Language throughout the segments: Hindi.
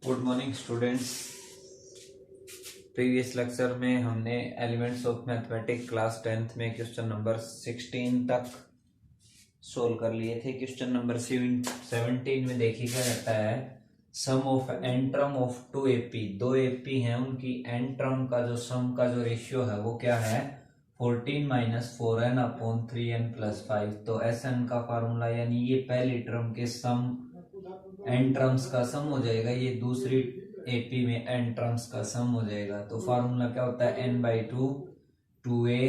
Good morning students. Previous lecture में हमने elements of mathematics class 10th में क्वेश्चन नंबर 16 तक सोल्व कर लिए थे। क्वेश्चन नंबर 17 में देखिए क्या रहता है, sum of n term of two AP, दो एपी हैं, उनकी एन टर्म का जो सम का जो रेशियो है वो क्या है 14 minus 4n upon 3n plus 5। तो एस एन का फार्मूला यानी ये पहली टर्म के सम एन टर्म्स का सम हो जाएगा, ये दूसरी एपी में एन टर्म्स का सम हो जाएगा। तो फार्मूला क्या होता है n by two A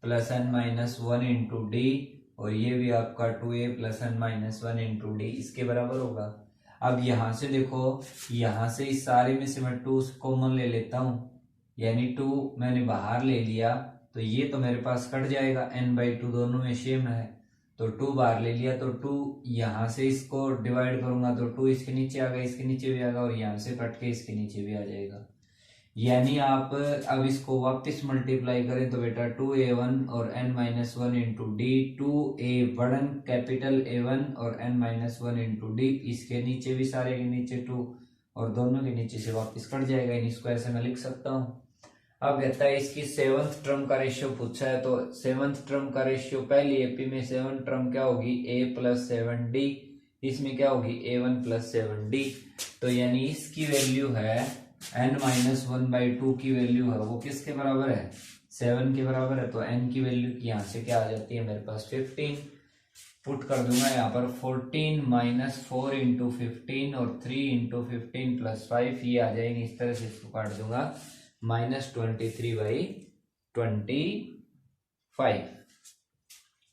plus N minus one into D, और ये भी आपका 2a plus N minus one into D इसके बराबर होगा। अब यहां से देखो, यहां से इस सारे में से मैं 2 कॉमन ले लेता हूं, यानी 2 मैंने बाहर ले लिया तो ये तो मेरे पास कट जाएगा, n बाई टू दोनों में सेम है तो 2 बाहर ले लिया तो 2 यहां से इसको डिवाइड करूंगा तो 2 इसके नीचे आ गया, इसके नीचे भी आएगा, और यहां से कट के इसके नीचे भी आ जाएगा। यानी आप अब इसको वापस मल्टीप्लाई करें तो बेटा 2a1 और n minus one into D, 2a1 capital a1 और n minus one into D, इसके नीचे भी सारे के नीचे 2 और दोनों के नीचे से वापस कट जाएगा। इसको ऐसे मैं लिख सकता हूँ। अब कहता है इसकी 7th टर्म का रेशियो पूछा है, तो 7th टर्म का रेशियो पहली एपी में 7 टर्म क्या होगी a प्लस 7d, इसमें क्या होगी a1 प्लस 7d। तो यानी इसकी वैल्यू है n minus one by two की वैल्यू है वो किसके बराबर है 7 के बराबर है। तो n की वैल्यू की यहाँ से क्या आ जाती है मेरे पास 15, पुट कर दूंगा यहाँ पर 14 माइनस 4 इंटू 15 और 3 इंटू 15 प्लस 5, ये आ जाएंगे, इस तरह से इसको काट दूंगा माइनस 23 बाई 25।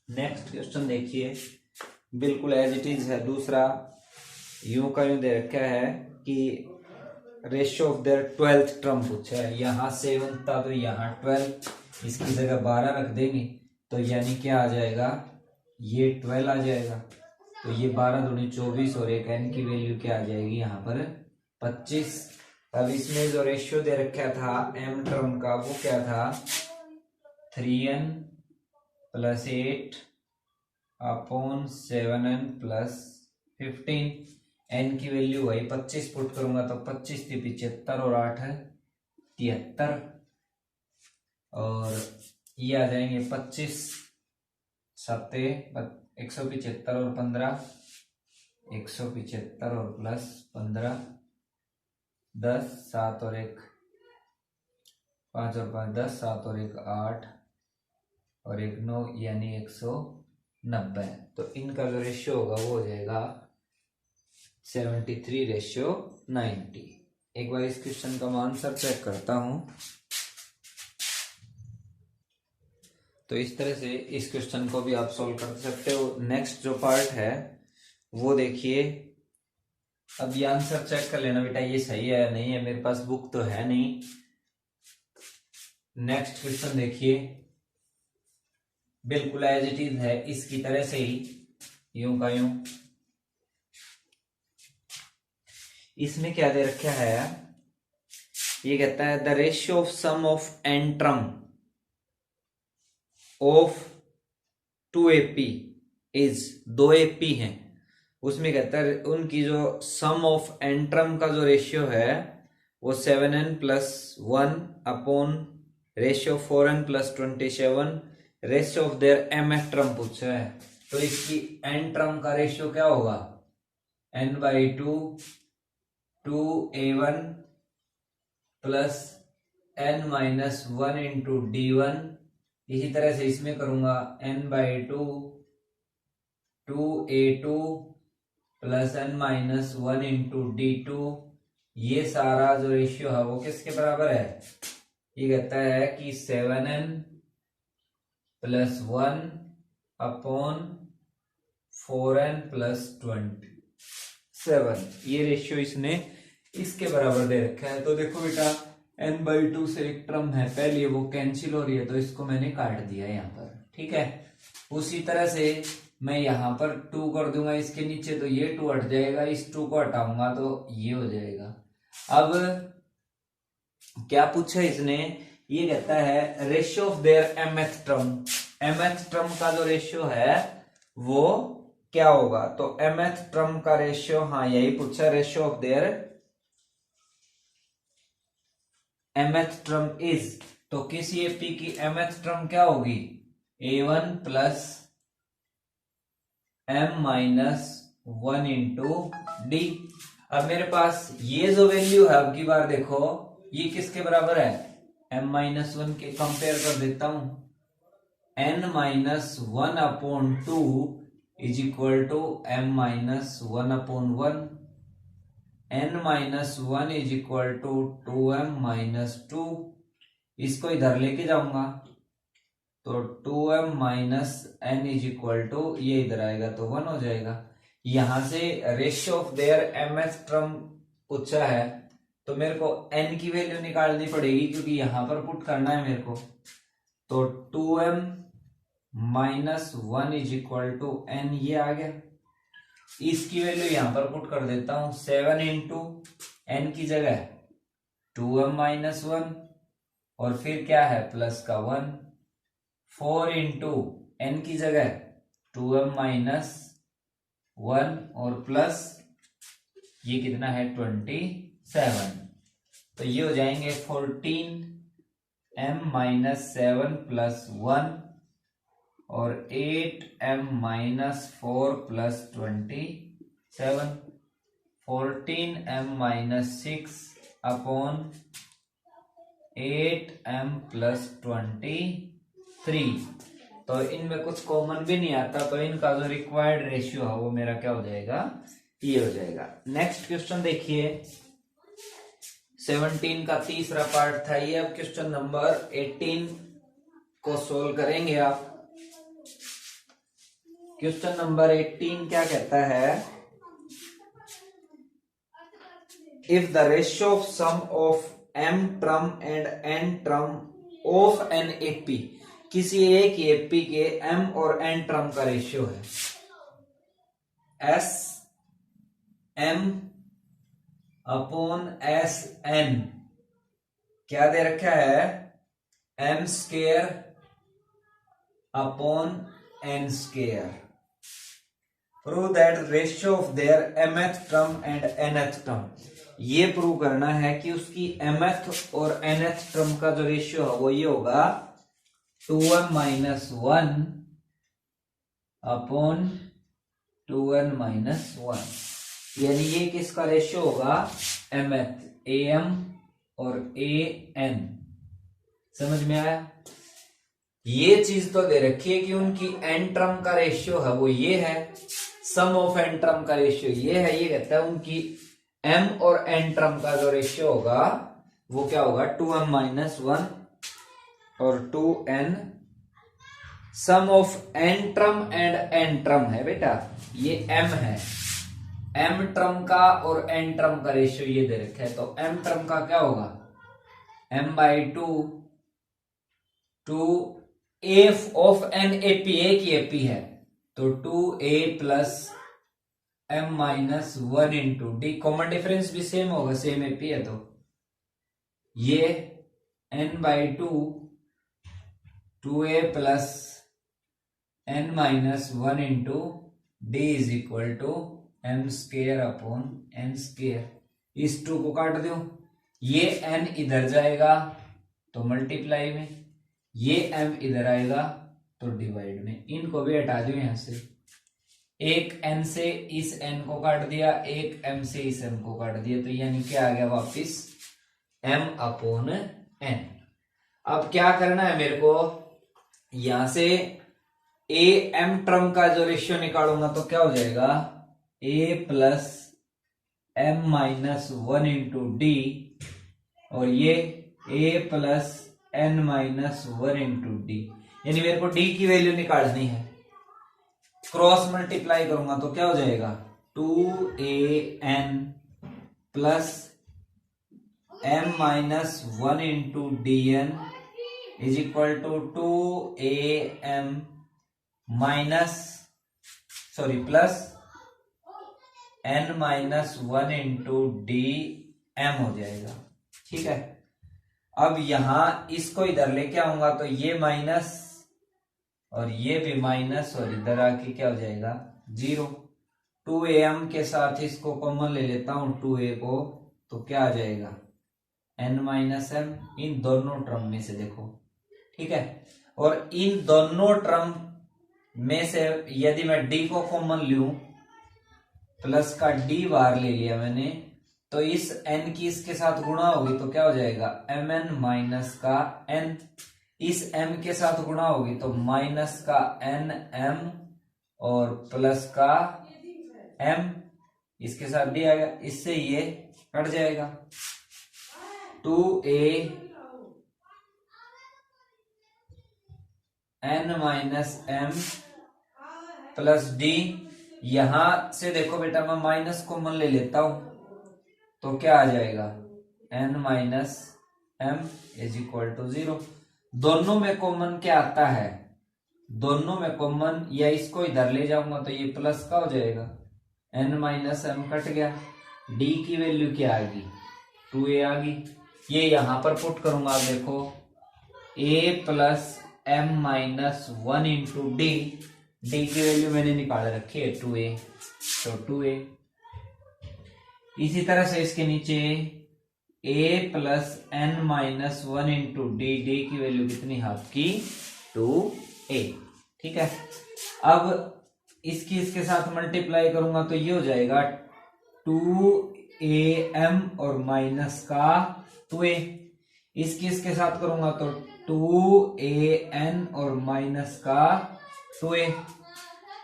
नेक्स्ट क्वेश्चन देखिए, बिल्कुल एज इट इज है। दूसरा यूं का यूं दे रखा है कि ratio of there 12th term पूछा है, यहाँ 7 था तो यहाँ 12, इसकी जगह 12 रख देंगे तो यानी क्या आ जाएगा ये 12 आ जाएगा। तो ये 12 दूनी 24 और एक n की वैल्यू क्या आ जाएगी यहाँ पर 25। अब इसमें जो रेशियो दे रखा था m टर्म का वो क्या था 3n plus 8 upon 7n plus 15, n की वैल्यू वही 25 पुट करूंगा तो 25 थी 75 और 8 है 73, और ये आ जाएंगे 25 सत्ते 175 और 15 175 और प्लस 15 10 7 और 1 5 और 5 10 7 और 1 8 और 1 9 यानी 190। तो इनका जो रेशियो होगा वो हो जाएगा 73 रेशियो 90। एक बार इस क्वेश्चन का मैं आंसर चेक करता हूं। तो इस तरह से इस क्वेश्चन को भी आप सॉल्व कर सकते हो। नेक्स्ट जो पार्ट है वो देखिए, अब ये आंसर चेक कर लेना बेटा ये सही है या नहीं है, मेरे पास बुक तो है नहीं। नेक्स्ट क्वेश्चन देखिए, बिल्कुल एज इट इज है, इसकी तरह से ही यूं का यूं। इसमें क्या दे रखा है, ये कहता है the ratio of sum of n term of 2 AP is, 2 AP हैं, उसमें कहता है उनकी जो सम ऑफ एन टर्म का जो रेशियो है वो 7n plus 1 upon ratio 4n plus 27, ratio of their mth term पूछा है। तो इसकी n टर्म का रेशियो क्या होगा n by to 2a1 plus n minus one into d1, इसी तरह से इसमें करूंगा n by to 2a2 plus n minus one into d2, ये सारा जो रेशियो है वो किसके बराबर है, ये कहता है कि 7n plus 1 upon 4n plus 27, ये रेशियो इसने इसके बराबर दे रखा है। तो देखो बेटा n बाई टू से एक टर्म है पहले वो कैंसिल हो रही है तो इसको मैंने काट दिया यहाँ पर, ठीक है। उसी तरह से मैं यहाँ पर 2 कर दूंगा इसके नीचे तो ये 2 हट जाएगा, इस 2 को हटाऊंगा तो ये हो जाएगा। अब क्या पूछा इसने, ये कहता है ratio of their mth term, mth term का जो रेशियो है वो क्या होगा, तो mth टर्म का रेशियो, हाँ यही पूछा, ratio of their mth term is, तो किसी एपी की mth टर्म क्या होगी, a1 plus m minus 1 into D. अब मेरे पास ये जो वैल्यू है, अब की बार देखो ये किसके बराबर है, m माइनस 1 के, कंपेयर कर देता हूं, n minus 1 upon 2 is equal to m minus 1 upon 1, n minus 1 is equal to 2m minus 2, इसको इधर लेके जाऊंगा तो 2m minus n is equal to, ये इधर आएगा तो 1 हो जाएगा। यहां से ratio of their mth term पूछा है तो मेरे को n की वैल्यू निकालनी पड़ेगी, क्योंकि यहां पर पुट करना है मेरे को, तो 2m minus 1 is equal to n, ये आ गया। इसकी वैल्यू यहां पर पुट कर देता हूं, 7 इंटू n की जगह 2m माइनस 1 और फिर क्या है प्लस का 1, 4 इंटू n की जगह 2m माइनस 1 और प्लस ये कितना है 27, तो ये हो जाएंगे 14m माइनस 7 प्लस 1 और 8m minus 4 plus 27, 14m minus 6 upon 8m plus 23। तो इनमें कुछ कॉमन भी नहीं आता, तो इनका जो रिक्वायर्ड रेशियो है वो मेरा क्या हो जाएगा, ये हो जाएगा। नेक्स्ट क्वेश्चन देखिए, 17 का तीसरा पार्ट था ये। अब क्वेश्चन नंबर 18 को सोल्व करेंगे आप। क्वेश्चन नंबर 18 क्या कहता है, if the ratio of sum of m term and n term of an AP, किसी एक एपी के m और n टर्म का रेशियो है s m upon s n, क्या दे रखा है m square upon n square, prove that ratio of their mth term and nth term, ये प्रूव करना है कि उसकी mth और nth टर्म का जो रेशियो है वो ये होगा 2m minus 1 upon 2n minus 1, यानी ये किसका रेशियो होगा, mth, am और an। समझ में आया, ये चीज तो दे रखी है कि उनकी n टर्म का रेशियो है वो ये है, सम ऑफ n टर्म का रेशियो ये है, ये कहता है उनकी m और n टर्म का जो रेशियो होगा वो क्या होगा 2m माइनस 1 और 2n, sum of n term and n term है बेटा, ये m है, m टर्म का और n टर्म का रेशियो ये दे रखा है, तो m टर्म का क्या होगा m by 2 a of n ap, एक ही ap है तो 2a plus m minus 1 into d, common difference भी सेम होगा, सेम एपी है, तो ये n by 2a plus n minus 1 into d is equal to m square upon n square. इस 2 को काट दो, ये n इधर जाएगा तो मल्टीप्लाई में, ये m इधर आएगा तो डिवाइड में, इनको भी हटा दो यहां से, एक n से इस n को काट दिया, एक m से इस m को काट दिया, तो यानी क्या आ गया वापिस m अपॉन n। अब क्या करना है मेरे को, यहां से a m टर्म का जो रेशियो निकालूंगा तो क्या हो जाएगा a plus m minus 1 into D, और ये a plus n minus 1 into D, यानी मेरे को d की वैल्यू निकालनी है, क्रॉस मल्टीप्लाई करूंगा तो क्या हो जाएगा 2an plus m minus 1 into d n is equal to 2am minus plus n minus 1 into d m हो जाएगा। ठीक है, अब यहां इसको इधर लेके आऊंगा तो ये माइनस और ये भी माइनस और इधर आके क्या हो जाएगा 0। 2am के साथ इसको कॉमन ले लेता हूं 2a को, तो क्या आ जाएगा n माइनस m, इन दोनों टर्म में से देखो, ठीक है। और इन दोनों टर्म में से यदि मैं d को कॉमन लूं, प्लस का d बाहर ले लिया मैंने, तो इस n की इसके साथ गुणा होगी तो क्या हो जाएगा mn माइनस का n, इस m के साथ गुणा होगी तो माइनस का nm और प्लस का m, इसके साथ d आएगा, इससे ये कट जाएगा। 2a n minus m plus d, यहां से देखो बेटा मैं माइनस कॉमन ले लेता हूं तो क्या आ जाएगा n minus m is equal to 0। दोनों में कॉमन क्या आता है, दोनों में कॉमन, या इसको इधर ले जाऊंगा तो ये प्लस का हो जाएगा, n माइनस m कट गया, d की वैल्यू क्या आ गई 2a आ गई। ये यहां पर पुट करूंगा, आप देखो a plus m minus 1 into d, d की वैल्यू मैंने निकाल रखी है 2a, तो 2a। इसी तरह से इसके नीचे a plus n minus 1 into d, d की वैल्यू कितनी आपकी 2a, ठीक है। अब इसकी इसके साथ मल्टीप्लाई करूंगा तो ये हो जाएगा 2am और माइनस का 2a, इसकी इसके साथ करूंगा तो 2an और माइनस का 2a,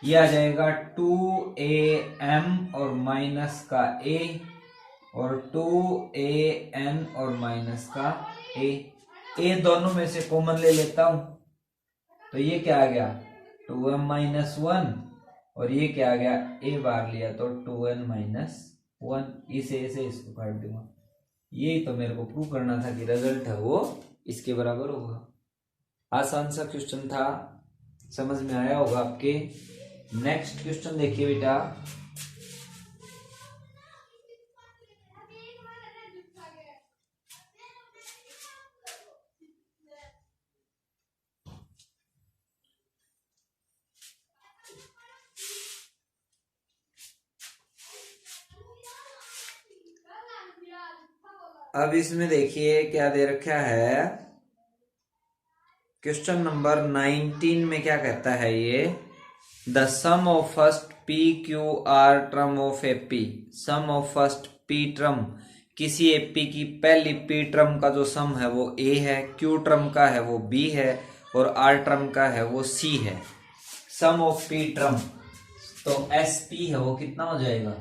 ये आ जाएगा 2am और माइनस का a और 2an और माइनस का a दोनों में से कॉमन ले लेता हूं तो ये क्या आ गया 2m माइनस 1 और ये क्या आ गया a बार लिया तो 2n माइनस 1, इसे इसको काट दूंगा। यही तो मेरे को प्रूव करना था कि रिजल्ट है वो इसके बराबर होगा। आसान सा क्वेश्चन था, समझ में आया होगा आपके। नेक्स्ट क्वेश्चन देखिए बेटा, अब इसमें देखिए क्या दे रखा है, क्वेश्चन नंबर 19 में क्या कहता है ये, the sum of first p q r term of AP, sum of first p term, किसी एपी की पहली पी टर्म का जो सम है वो ए है, क्यू टर्म का है वो बी है और आर टर्म का है वो सी है। सम ऑफ पी टर्म तो एस पी है वो कितना हो जाएगा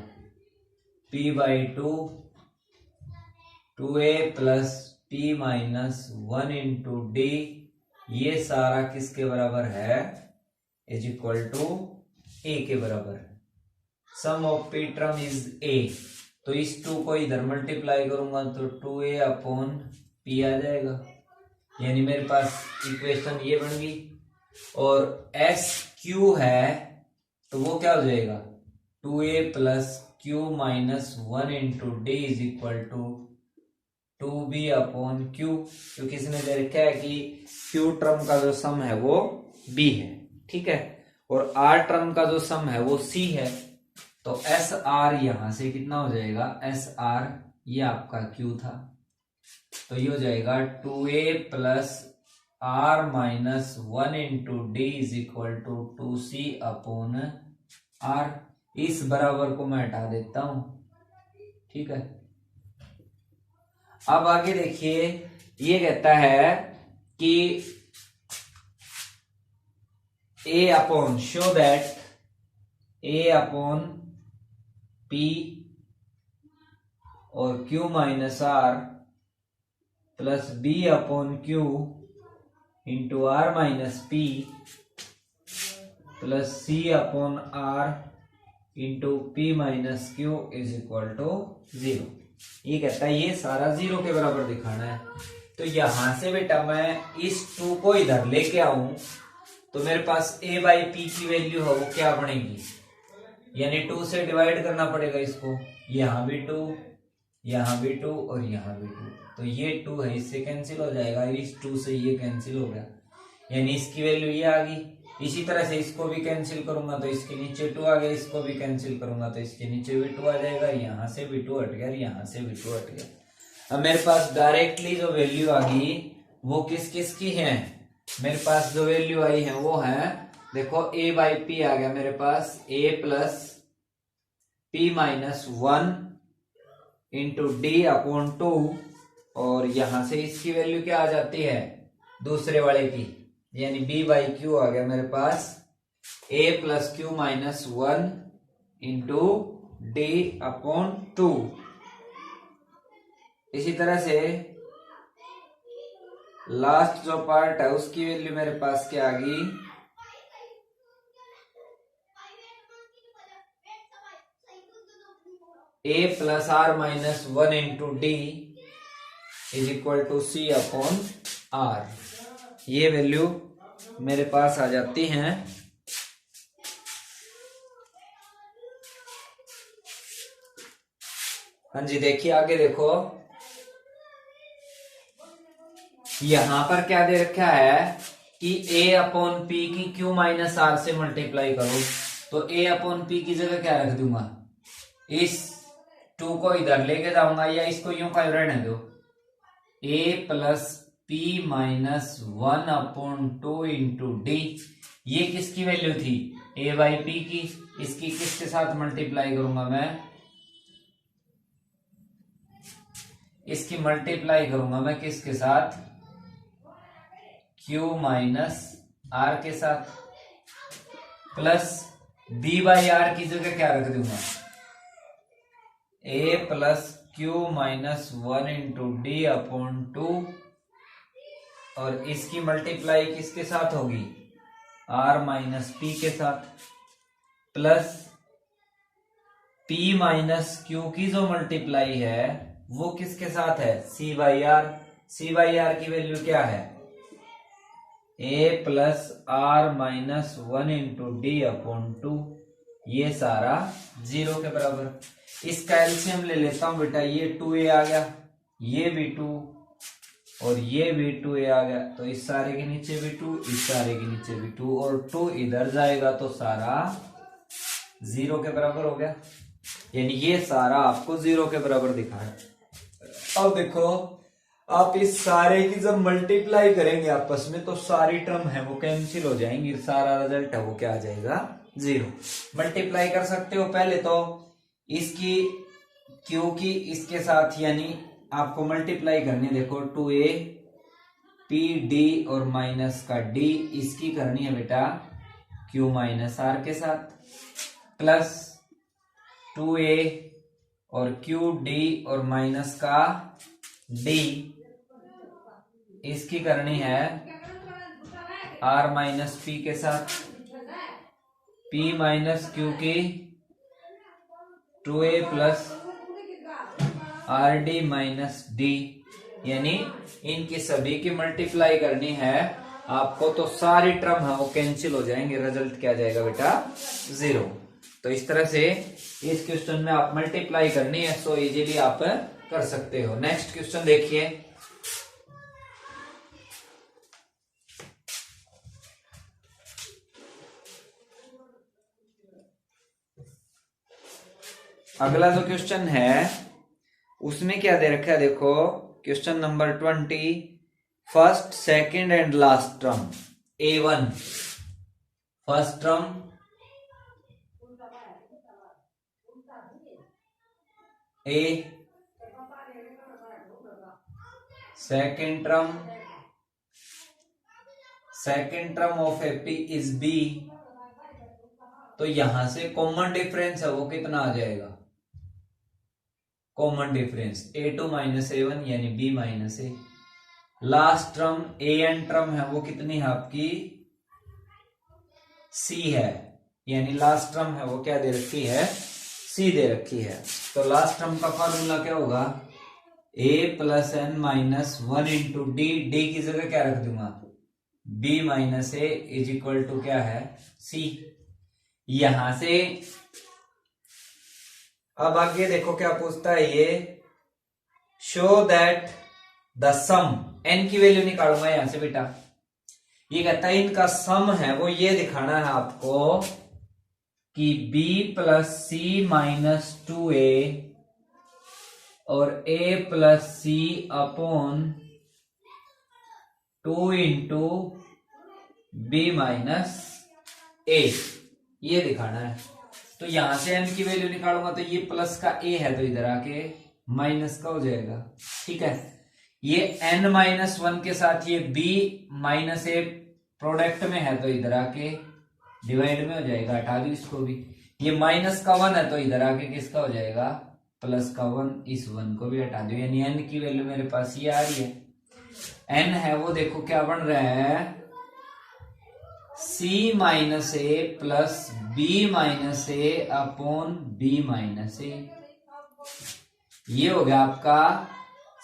p by 2a plus p minus 1 into D, ये सारा किसके बराबर है इज इक्वल टू a के बराबर है। Sum of p term is a, तो इस 2 को इधर मल्टीप्लाई करूंगा तो 2a अपॉन p आ जाएगा, यानी मेरे पास इक्वेशन ये बन गई। और एस क्यू है तो वो क्या हो जाएगा 2a plus q minus 1 into d is equal to 2b upon q, क्योंकि इसने दे रखा है कि क्यू टर्म का जो सम है वो b है, ठीक है, और r टर्म का जो सम है वो c है। तो एस आर यहां से कितना हो जाएगा एस आर, ये आपका q था, तो ये हो जाएगा 2a plus r minus 1 into d is equal to 2c upon r। इस बराबर को मैं हटा देता हूं, ठीक है। अब आगे देखिए, ये कहता है कि a upon, show that a upon p और q minus r plus b upon q into r minus p plus c upon r into p minus q is equal to 0। ये कहता है ये सारा 0 के बराबर दिखाना है। तो यहां से बेटा मैं इस 2 को इधर लेके आऊं तो मेरे पास a बाई पी की वैल्यू है वो क्या बनेगी, यानी 2 से डिवाइड करना पड़ेगा इसको, यहां भी 2 यहाँ भी 2 और यहाँ भी 2, तो ये 2 है, इससे कैंसिल हो जाएगा, इस 2 से ये कैंसिल हो गया, यानी इसकी वैल्यू ये आ गई। इसी तरह से इसको भी कैंसिल करूंगा तो इसके नीचे 2 आ गया, इसको भी कैंसिल करूंगा तो इसके नीचे भी 2 आ जाएगा, यहाँ से भी 2 हट गया, यहाँ से भी 2 हट गया। अब मेरे पास डायरेक्टली जो वैल्यू आ गई वो किस किस की है, मेरे पास जो वैल्यू आई है वो है, देखो a/p आ गया मेरे पास, a plus p minus 1 into D upon 2, और यहां से इसकी वैल्यू क्या आ जाती है दूसरे वाले की, यानी b/q आ गया मेरे पास, a plus q minus 1 into D upon 2। इसी तरह से लास्ट जो पार्ट है उसकी वैल्यू मेरे पास क्या आ गई, a plus r minus 1 into d is equal to c upon r। ये वैल्यू मेरे पास आ जाती हैं। हाँ जी, देखिए आगे देखो, यहां पर क्या दे रखा है कि a अपॉन पी की q माइनस आर से मल्टीप्लाई करो, तो a अपॉन पी की जगह क्या रख दूंगा, इस 2 को इधर लेके जाऊंगा या इसको यूं का रहने दो, a plus P minus 1 upon 2 into D, ये किसकी वैल्यू थी a/p की, इसकी किसके साथ मल्टीप्लाई करूंगा मैं, इसकी मल्टीप्लाई करूंगा मैं किसके साथ, q माइनस r के साथ, प्लस b/r की जगह क्या रख दूंगा, a plus q minus 1 into D upon 2, और इसकी मल्टीप्लाई किसके साथ होगी, r माइनस p के साथ, प्लस p माइनस q की जो मल्टीप्लाई है वो किसके साथ है, c/r। c/r की वैल्यू क्या है, a plus r minus 1 into D upon 2, ये सारा 0 के बराबर। इसका एलसीएम ले लेता हूं बेटा, ये 2a आ गया, ये भी 2 और ये भी 2a आ गया, तो इस सारे के नीचे भी 2, इस सारे के नीचे भी 2, और 2 इधर जाएगा तो सारा 0 के बराबर हो गया, यानी ये सारा आपको 0 के बराबर दिखा है। अब देखो, आप इस सारे की जब मल्टीप्लाई करेंगे आपस में तो सारी टर्म है वो कैंसिल हो जाएंगी, सारा रिजल्ट है वो क्या आ जाएगा, 0। मल्टीप्लाई कर सकते हो, पहले तो इसकी q की इसके साथ, यानी आपको मल्टीप्लाई करनी, देखो 2a p d और माइनस का d, इसकी करनी है बेटा q माइनस r के साथ, प्लस 2a और q d और माइनस का d, इसकी करनी है r माइनस p के साथ, p माइनस q की 2a plus R D minus D, यानी इनकी सभी की मल्टीप्लाई करनी है आपको, तो सारी टर्म है वो कैंसिल हो जाएंगे, रिजल्ट क्या जाएगा बेटा, 0। तो इस तरह से इस क्वेश्चन में आप मल्टीप्लाई करनी है सो इजीली आप कर सकते हो। नेक्स्ट क्वेश्चन देखिए, अगला जो क्वेश्चन है उसमें क्या दे रखा है, देखो question number 20, first second and last term a1, first term a, second term of AP is b, तो यहां से कॉमन डिफरेंस है वो कितना आ जाएगा, common difference a2 minus a1 यानी b minus a। Last term an term है वो कितनी है आपकी, c है, यानी लास्ट टर्म है वो क्या दे रखी है, c दे रखी है। तो लास्ट टर्म का फॉर्मूला क्या होगा, a plus n minus 1 into d, d की जगह क्या रख दूंगा, b minus a is equal to क्या है, c। यहां से अब आगे देखो क्या पूछता है ये, show that the sum, n की वैल्यू निकालूंगा यहां से बेटा। ये कहता है इनका सम है वो ये दिखाना है आपको कि b प्लस सी माइनस 2a और a plus c upon 2 into b minus a, ये दिखाना है। तो यहां से n की वैल्यू निकालूंगा तो ये प्लस का a है तो इधर आके माइनस का हो जाएगा, ठीक है। ये n माइनस 1 के साथ ये b माइनस a प्रोडक्ट में है तो इधर आके डिवाइड में हो जाएगा, हटा दो इसको भी। ये माइनस का 1 है तो इधर आके किसका हो जाएगा, प्लस का 1, इस 1 को भी हटा दो, यानी n की वैल्यू मेरे पास ये आ रही है। n है वो देखो क्या बन रहा है, c minus a plus b minus a upon b minus a, ये हो गया आपका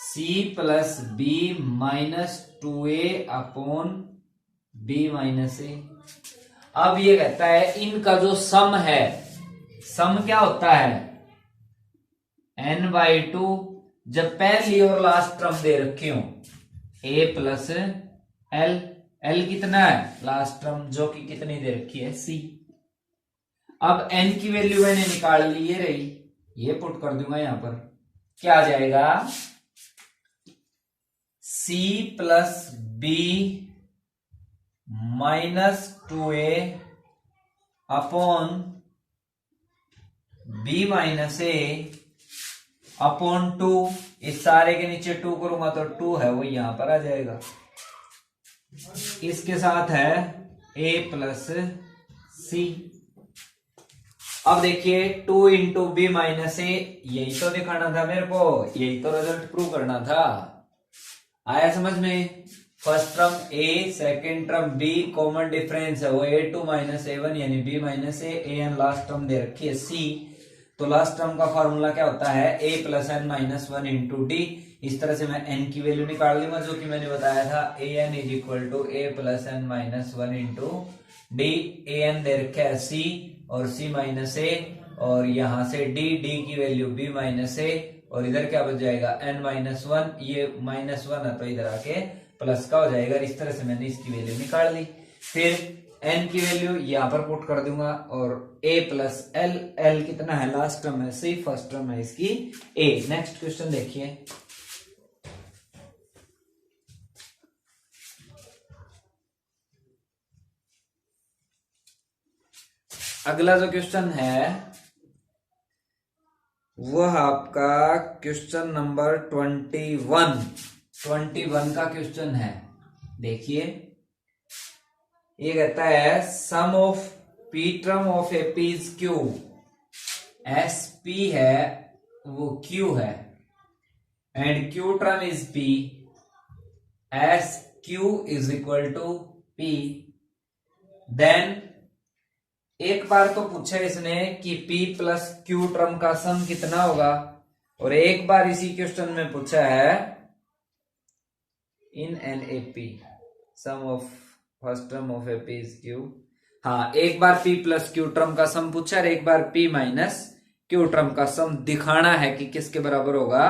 c plus b minus 2a upon b minus a. अब ये कहता है इनका जो सम है, सम क्या होता है n/2, जब पहली और लास्ट टर्म दे रखे हो a प्लस एल, एल कितना है लास्ट टर्म जो कि कितनी दे रखी है c। अब n की वैल्यू मैंने निकाल ली, ये रही, ये पुट कर दूंगा यहां पर, क्या आ जाएगा c plus b minus 2a upon b minus a upon 2, इस सारे के नीचे 2 करूंगा तो 2 है वो यहां पर आ जाएगा, इसके साथ है a प्लस सी। अब देखिए 2 इंटू बी माइनस ए, यही तो दिखाना था मेरे को, यही तो रिजल्ट प्रूव करना था। आया समझ में, first term a, second term b, common difference है वो a2 माइनस a1 यानी b minus a, an last term दे रखी है c, तो लास्ट टर्म का फॉर्मूला क्या होता है a plus N minus 1 into d. इस तरह से मैं n की वैल्यू निकाल लूंगा जो कि मैंने बताया था, an is equal to a plus N minus 1 into d. an दे रखा है c और c माइनस a, और यहां से d की वैल्यू b माइनस a, और इधर क्या बच जाएगा n माइनस 1, ये माइनस 1 है तो इधर आके प्लस का हो जाएगा। इस तरह से मैंने इसकी वैल्यू निकाल ली, फिर n की वैल्यू यहां पर पुट कर दूंगा, और a प्लस एल, एल कितना है लास्ट टर्म है c, फर्स्ट टर्म है इसकी a। नेक्स्ट क्वेश्चन देखिए, अगला जो क्वेश्चन है वह आपका क्वेश्चन नंबर 21 का क्वेश्चन है। देखिए ये कहता है sum of p term of A P is q, S P है वो क्यू है, and q term is p, S q is equal to p. Then एक बार तो पूछा इसने कि p प्लस क्यू टर्म का सम कितना होगा, और एक बार इसी क्वेश्चन में पूछा है in an A P sum of first term of A P is q. हाँ, एक बार p प्लस क्यू टर्म का सम पूछा है, एक बार p माइनस क्यू टर्म का सम दिखाना है कि किसके बराबर होगा,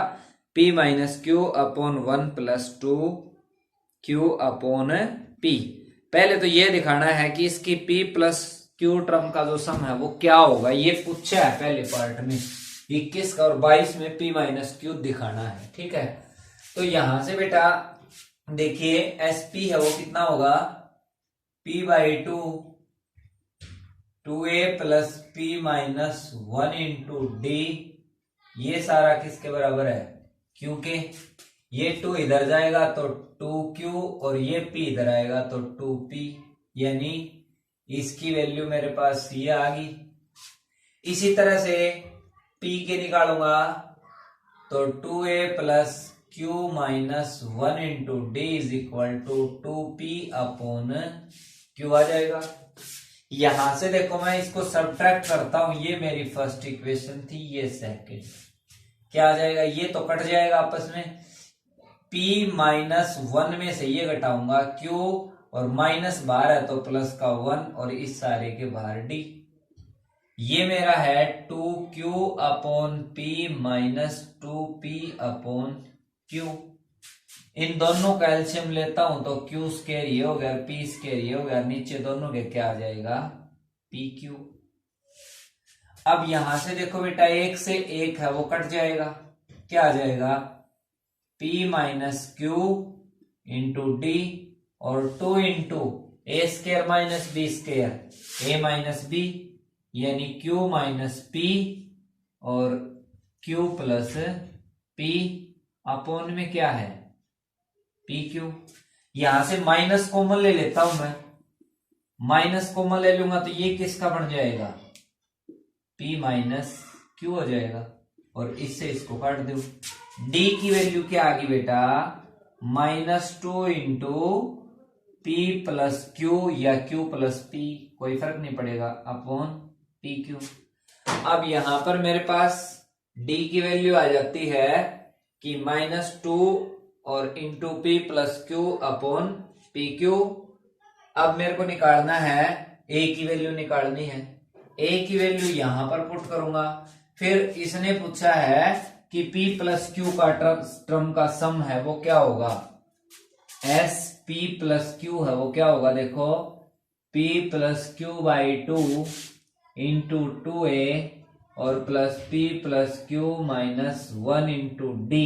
p minus q upon 1 plus 2 q upon p। पहले तो ये दिखाना है कि इसकी p प्लस क्यू टर्म का जो सम है वो क्या होगा, ये पूछा है पहले पार्ट में 21 का, और 22 में p माइनस क्यू दिखाना है, ठीक है। तो यहां से बेटा देखिए एस पी है वो कितना होगा, p/2 2a plus p minus 1 into D, ये सारा किसके बराबर है, क्यू के। ये 2 इधर जाएगा तो 2q, और ये p इधर आएगा तो 2p, यानी इसकी वैल्यू मेरे पास ये आ गई। इसी तरह से p के निकालूंगा तो 2a plus q minus 1 into d is equal to 2p upon q आ जाएगा। यहां से देखो मैं इसको सब्ट्रैक्ट करता हूं, ये मेरी फर्स्ट इक्वेशन थी, ये सेकंड, क्या आ जाएगा, ये तो कट जाएगा आपस में, p माइनस 1 में से ये घटाऊंगा q, और माइनस बाहर है तो प्लस का 1, और इस सारे के बाहर d। ये मेरा है 2q upon p minus 2p upon q. इन दोनों का एलसीएम लेता हूं तो क्यू स्क्वायर ये हो गया, पी स्क्वायर ये हो गया, नीचे दोनों के क्या आ जाएगा, पी क्यू। अब यहां से देखो बेटा, एक से एक है वो कट जाएगा, क्या आ जाएगा, P minus Q into D, और 2 इंटू ए स्क्वायर माइनस बी स्क्वायर, ए माइनस बी, यानी क्यू माइनस पी और क्यू प्लस पी अपॉन में क्या है, पी क्यू। यहां से माइनस कॉमन ले लेता हूं मैं, माइनस कॉमन ले लूंगा तो ये किसका बन जाएगा, P माइनस क्यू हो जाएगा, और इससे इसको काट दो। D की वैल्यू क्या आ गई बेटा, -2 इंटू पी प्लस क्यू या क्यू प्लस पी, कोई फर्क नहीं पड़ेगा, अपॉन पी क्यू। अब यहां पर मेरे पास D की वैल्यू आ जाती है कि -2 और into P plus Q upon P Q. अब मेरे को निकालना है A की वैल्यू निकालनी है, A की वैल्यू यहां पर पुट करूंगा। फिर इसने पूछा है कि P प्लस क्यू का टर्म का सम है वो क्या होगा, S P प्लस क्यू है वो क्या होगा, देखो P plus Q by 2 into 2A और plus P plus q minus 1 into D.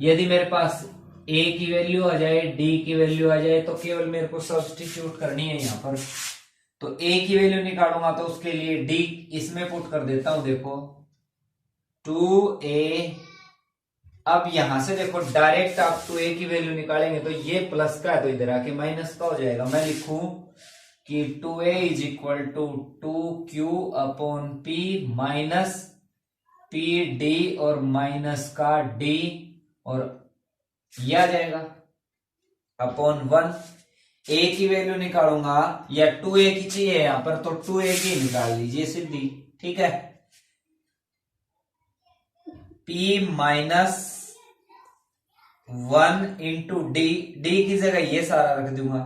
यदि मेरे पास A की वैल्यू आ जाए, D की वैल्यू आ जाए, तो केवल मेरे को सब्स्टिट्यूट करनी है यहां पर। तो A की वैल्यू निकालूंगा तो उसके लिए D इसमें पुट कर देता हूं, देखो 2A। अब यहां से देखो डायरेक्ट आप 2A की वैल्यू निकालेंगे तो ये प्लस का है तो इधर आके माइनस का हो जाएगा। मैं लिखूं कि 2A is equal to 2Q upon P minus PD और माइनस का D, और ये आ जाएगा अपॉन 1। A की वैल्यू निकालूंगा, या 2A की चाहिए यहां पर तो 2A की निकाल लीजिए सीधी, ठीक है। P minus 1 into d, d की जगह ये सारा रख दूंगा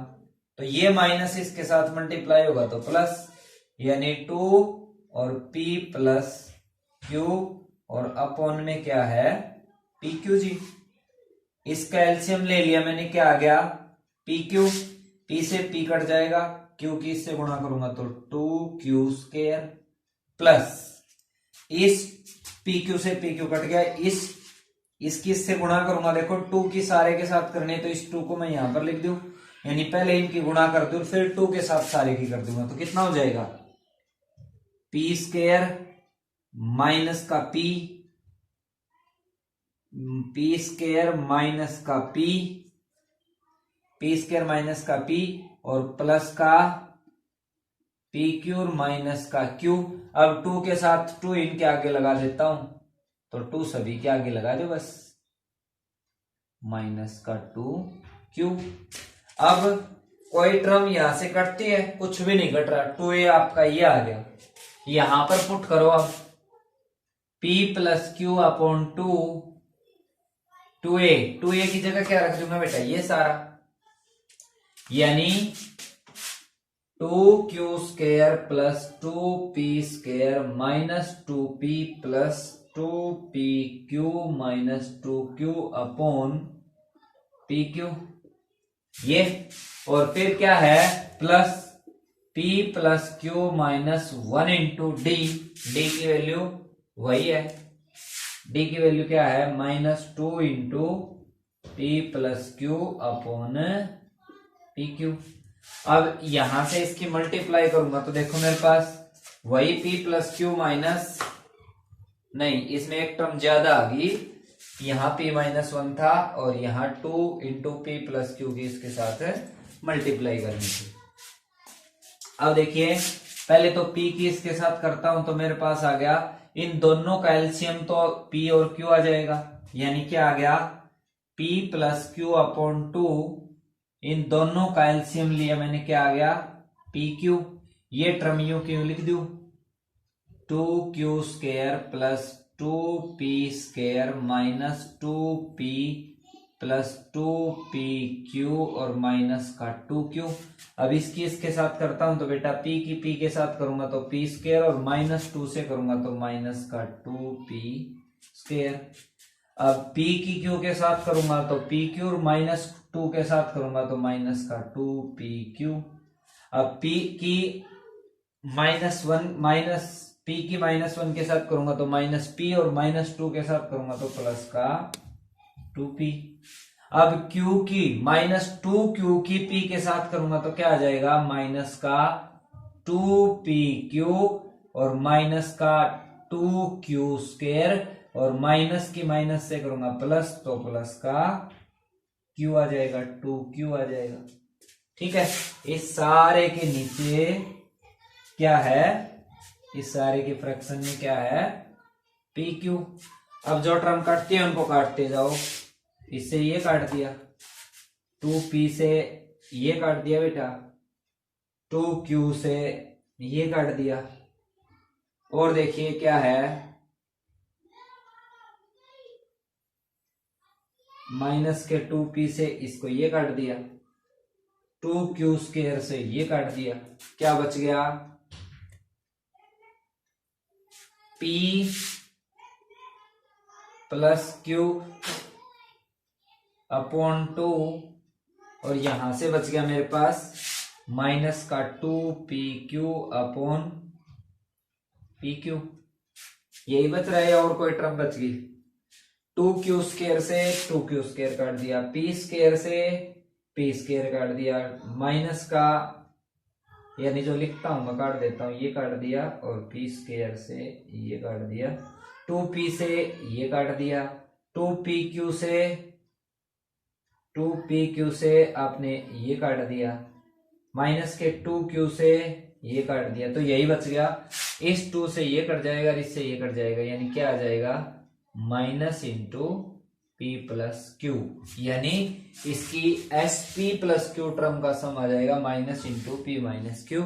तो ये माइनस इसके साथ मल्टीप्लाई होगा तो प्लस, यानी 2 और P प्लस Q और अपॉन में क्या है, पी क्यू जी। इसका एलसीएम ले लिया मैंने, क्या आ गया, पी क्यू। P से P कट जाएगा, Q की इससे गुणा करूंगा तो 2Q स्क्वायर प्लस इस PQ से PQ कट गया, इसकी इससे गुणा करूंगा, देखो 2 की सारे के साथ करनी है तो इस 2 को मैं यहां पर लिख दूं, यानी पहले इनकी गुणा कर दूं फिर 2 के साथ सारे की कर दूंगा तो कितना हो जाएगा, P स्क्वायर माइनस का P स्क्वायर माइनस का P स्क्वायर माइनस का P और प्लस का पी क्यू माइनस का Q। अब 2 के साथ 2 इनके आगे लगा देता हूं तो 2 सभी के आगे लगा दो बस, माइनस का 2Q। अब कोई टर्म यहां से कटती है, कुछ भी नहीं कट रहा, 2A आपका ये आ गया, यहां पर पुट करो। अब P plus Q upon 2A की जगह क्या रख दूंगा बेटा, ये सारा, यानी 2Q square plus 2P square minus 2P plus 2PQ minus 2Q upon PQ, ये। और फिर क्या है, plus P plus Q minus 1 into d, d की वैल्यू वही है, डी की वैल्यू क्या है, -2 into P plus Q upon PQ। अब यहां से इसकी मल्टीप्लाई करूंगा तो देखो मेरे पास वही P प्लस Q माइनस, नहीं इसमें एक टर्म ज्यादा आ गई, यहाँ P माइनस 1 था और यहाँ 2 इंटू P प्लस Q की इसके साथ मल्टीप्लाई करनी थी। अब देखिए पहले तो P की इसके साथ करता हूं तो मेरे पास आ गया, इन दोनों का एलसीएम तो P और Q आ जाएगा, यानी क्या आ गया, P प्लस Q अपॉन 2, इन दोनों का एलसीएम लिया मैंने, क्या आ गया, PQ। ये टर्म यूं क्यों लिख दूं, 2Q square plus 2P square minus 2P plus 2PQ और माइनस का 2Q। अब इसकी इसके साथ करता हूं तो बेटा P की P के साथ करूंगा तो P स्क्वायर और -2 से करूंगा तो माइनस का 2P स्क्वायर। अब p की q के साथ करूंगा तो पी क्यू, और -2 के साथ करूंगा तो माइनस का 2pq। अब p की -1 के साथ करूंगा तो -p, और -2 के साथ करूंगा तो प्लस का 2p। अब q की -2q की p के साथ करूंगा तो क्या आ जाएगा, माइनस का 2pq, और माइनस का 2q², और माइनस की माइनस से करूंगा प्लस तो प्लस का q आ जाएगा, 2q आ जाएगा। ठीक है, इस सारे के नीचे क्या है, इस सारे के फ्रैक्शन में क्या है, pq। अब जो टर्म काटती है उनको काटते जाओ। इससे ये काट दिया, 2p से ये काट दिया बेटा, 2q से ये काट दिया, और देखिए क्या है, माइनस के 2p से इसको ये काट दिया, 2q² से ये काट दिया, क्या बच गया, p प्लस q अपॉन 2, और यहां से बच गया मेरे पास माइनस का 2pq अपॉन pq। यही बच रहा है, और कोई टर्म बच गई, 2q² से 2q² काट दिया, p² से p² काट दिया, माइनस का, यानी जो लिखता हूं मैं काट देता हूं, ये काट दिया, और p² से ये काट दिया, 2p से ये काट दिया, 2pq से आपने ये काट दिया, माइनस के 2q से ये काट दिया, तो यही बच गया। इस 2 से ये कट जाएगा, इससे ये कट जाएगा, यानी क्या आ जाएगा, minus into p plus Q, यानी इसकी sp प्लस क्यू टर्म का सम आ जाएगा minus into p minus Q.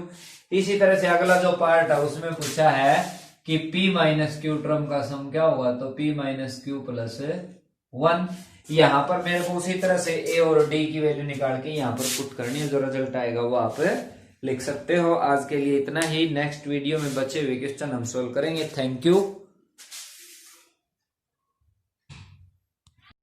इसी तरह से अगला जो पार्ट है उसमें पूछा है कि p माइनस क्यू टर्म का सम क्या होगा, तो p माइनस क्यू प्लस 1। यहां पर मेरे को उसी तरह से a और d की वैल्यू निकाल के यहां पर पुट करनी है, जो रिजल्ट आएगा वो आप लिख सकते हो। आज के लिए इतना ही, नेक्स्ट वीडियो में बचे हुए क्वेश्चन हम सोल्व करेंगे। Thank you.